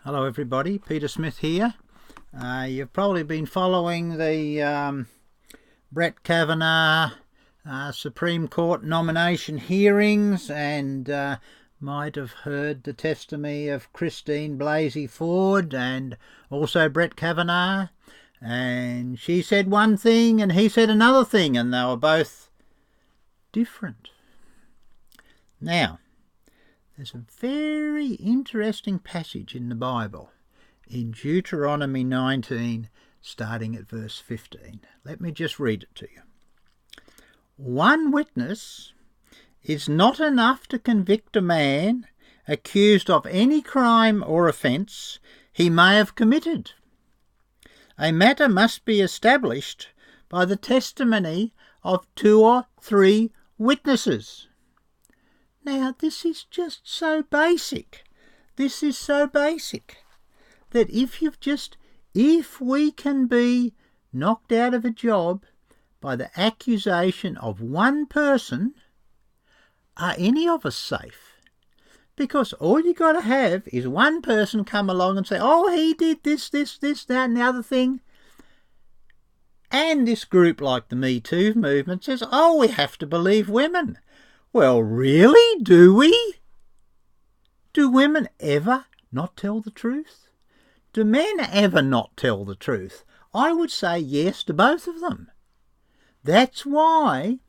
Hello everybody, Peter Smith here. You've probably been following the Brett Kavanaugh Supreme Court nomination hearings and might have heard the testimony of Christine Blasey Ford and also Brett Kavanaugh. And she said one thing and he said another thing, and they were both different. Now, there's a very interesting passage in the Bible in Deuteronomy 19, starting at verse 15. Let me just read it to you. One witness is not enough to convict a man accused of any crime or offence he may have committed. A matter must be established by the testimony of 2 or 3 witnesses. Now, this is just so basic. This is so basic that if we can be knocked out of a job by the accusation of one person, are any of us safe? Because all you got to have is one person come along and say, oh, he did this, that and the other thing. And this group like the Me Too movement says, oh, we have to believe women. Well, really? Do we? Do women ever not tell the truth? Do men ever not tell the truth? I would say yes to both of them. That's why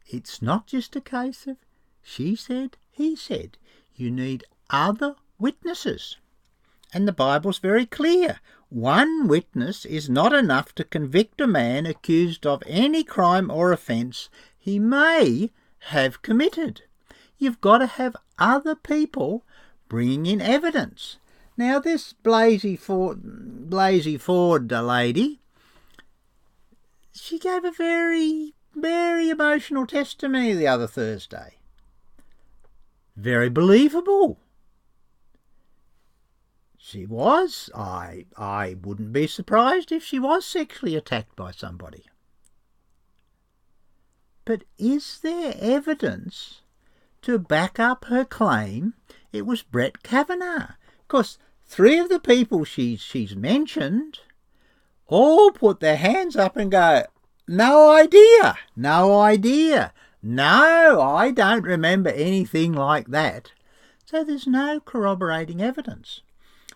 it's not just a case of she said, he said. You need other witnesses. And the Bible's very clear. One witness is not enough to convict a man accused of any crime or offence he may have committed. You've got to have other people bringing in evidence. Now, this Blasey Ford lady, she gave a very, very emotional testimony the other Thursday. Very believable. She was. I wouldn't be surprised if she was sexually attacked by somebody. But is there evidence to back up her claim it was Brett Kavanaugh? Because 3 of the people she's mentioned all put their hands up and go, no idea, no idea. No, I don't remember anything like that. So there's no corroborating evidence.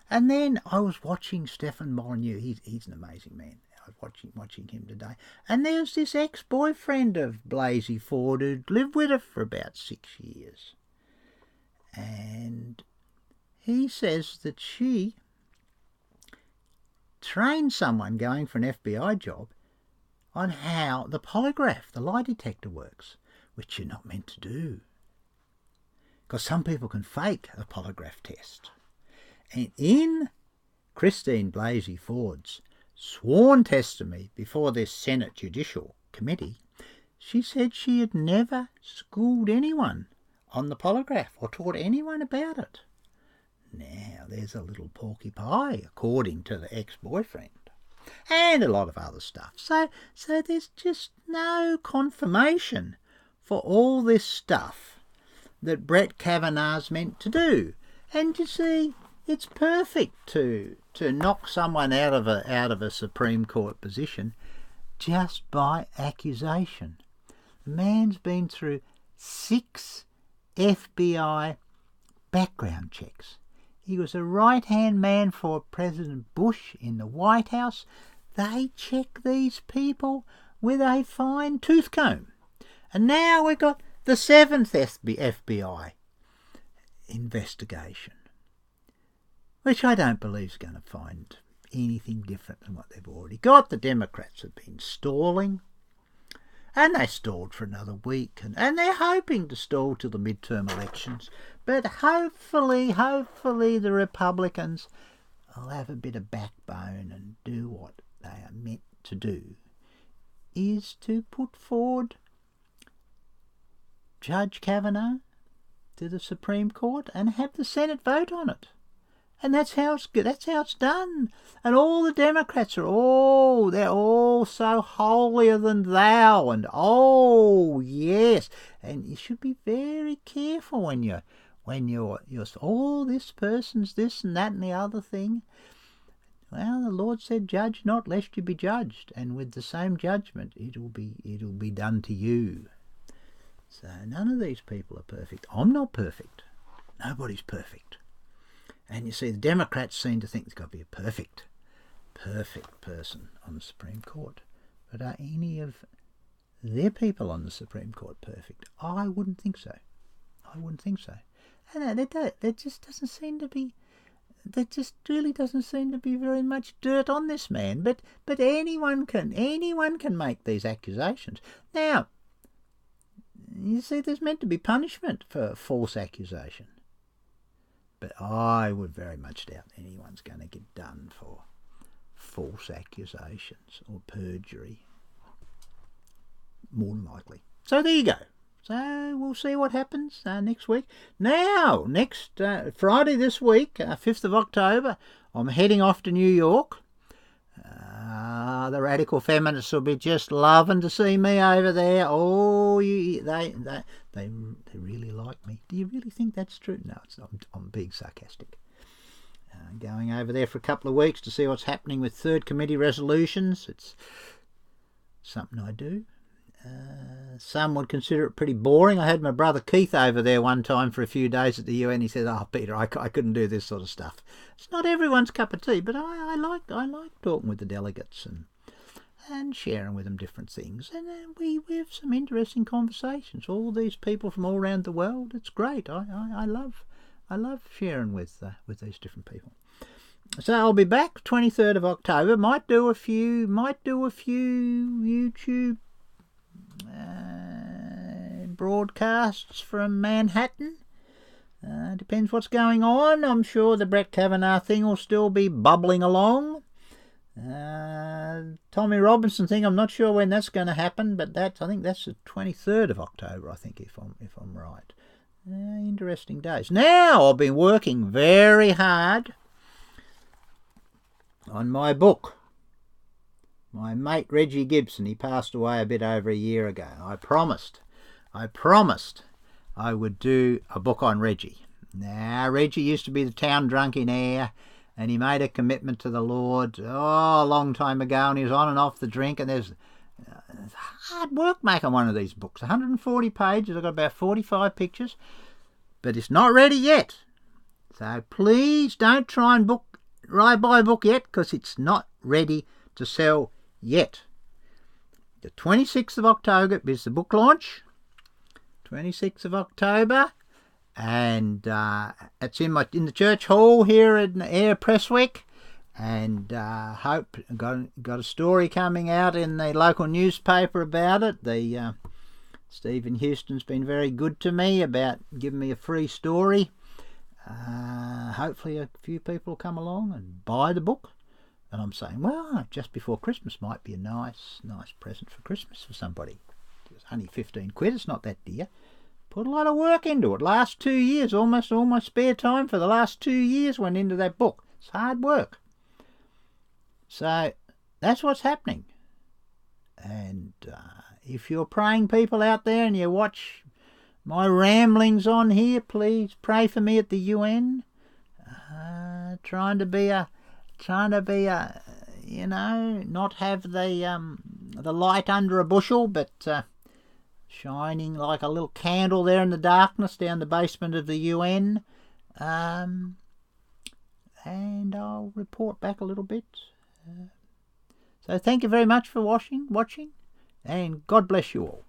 And then I was watching Stephen Molyneux. He's an amazing man. I was watching him today. And there's this ex-boyfriend of Blasey Ford who'd lived with her for about 6 years. And he says that she trained someone going for an FBI job on how the polygraph, the lie detector works, which you're not meant to do. Because some people can fake a polygraph test. And in Christine Blasey Ford's sworn testimony before this Senate Judicial Committee, she said she had never schooled anyone on the polygraph or taught anyone about it. Now, there's a little porky pie, according to the ex-boyfriend, and a lot of other stuff. So there's just no confirmation for all this stuff that Brett Kavanaugh's meant to do. And you see, it's perfect to knock someone out of a Supreme Court position just by accusation. The man's been through 6 FBI background checks. He was a right-hand man for President Bush in the White House. They check these people with a fine tooth comb. And now we've got the 7th FBI investigation, which I don't believe is going to find anything different than what they've already got. The Democrats have been stalling, and they stalled for another week, and they're hoping to stall till the midterm elections. But hopefully the Republicans will have a bit of backbone and do what they are meant to do, is to put forward Judge Kavanaugh to the Supreme Court and have the Senate vote on it. And that's how it's done. And all the Democrats they're all so holier than thou, and oh yes. And you should be very careful when when you're oh, this person's this and that and the other thing. Well, the Lord said, judge not, lest you be judged, and with the same judgment it'll be done to you. So none of these people are perfect. I'm not perfect. Nobody's perfect. And you see, the Democrats seem to think there's got to be a perfect person on the Supreme Court. But are any of their people on the Supreme Court perfect? I wouldn't think so. And there just doesn't seem to be... There just really doesn't seem to be very much dirt on this man. But anyone can make these accusations. Now, you see, there's meant to be punishment for false accusation. But I would very much doubt anyone's going to get done for false accusations or perjury. More than likely. So there you go. So we'll see what happens next week. Now, next Friday this week, 5th of October, I'm heading off to New York. The radical feminists will be just loving to see me over there. Oh, they really like me. Do you really think that's true? No, I'm being sarcastic. Going over there for a couple of weeks to see what's happening with third committee resolutions. It's something I do. Some would consider it pretty boring. I had my brother Keith over there one time for a few days at the UN. He said, "Oh, Peter, I couldn't do this sort of stuff." It's not everyone's cup of tea, but I like talking with the delegates and sharing with them different things. And we have some interesting conversations. All these people from all around the world. It's great. I love sharing with these different people. So I'll be back 23rd of October. Might do a few YouTube broadcasts from Manhattan. Depends what's going on. I'm sure the Brett Kavanaugh thing will still be bubbling along. Tommy Robinson thing, I'm not sure when that's going to happen, but I think that's the 23rd of October, I think, if I'm right. Interesting days. Now, I've been working very hard on my book. My mate Reggie Gibson, he passed away a bit over a year ago. I promised I would do a book on Reggie. Now, Reggie used to be the town drunk in Ayr, and he made a commitment to the Lord a long time ago, and he was on and off the drink, and there's hard work making one of these books. 140 pages, I've got about 45 pictures, but it's not ready yet. So please don't try and buy a book yet, because it's not ready to sell yet. The 26th of October is the book launch. 26th of October, and it's in the church hall here in Ayr Presswick, and hope got a story coming out in the local newspaper about it. The Stephen Houston's been very good to me about giving me a free story. Hopefully a few people will come along and buy the book. And I'm saying, well, just before Christmas might be a nice present for Christmas for somebody. It's only 15 quid, it's not that dear. Put a lot of work into it. Last 2 years, almost all my spare time for the last 2 years went into that book. It's hard work. So that's what's happening. And if you're praying people out there and you watch my ramblings on here, please pray for me at the UN. Trying to be a not have the light under a bushel, but shining like a little candle there in the darkness down the basement of the UN. And I'll report back a little bit. So thank you very much for watching, and God bless you all.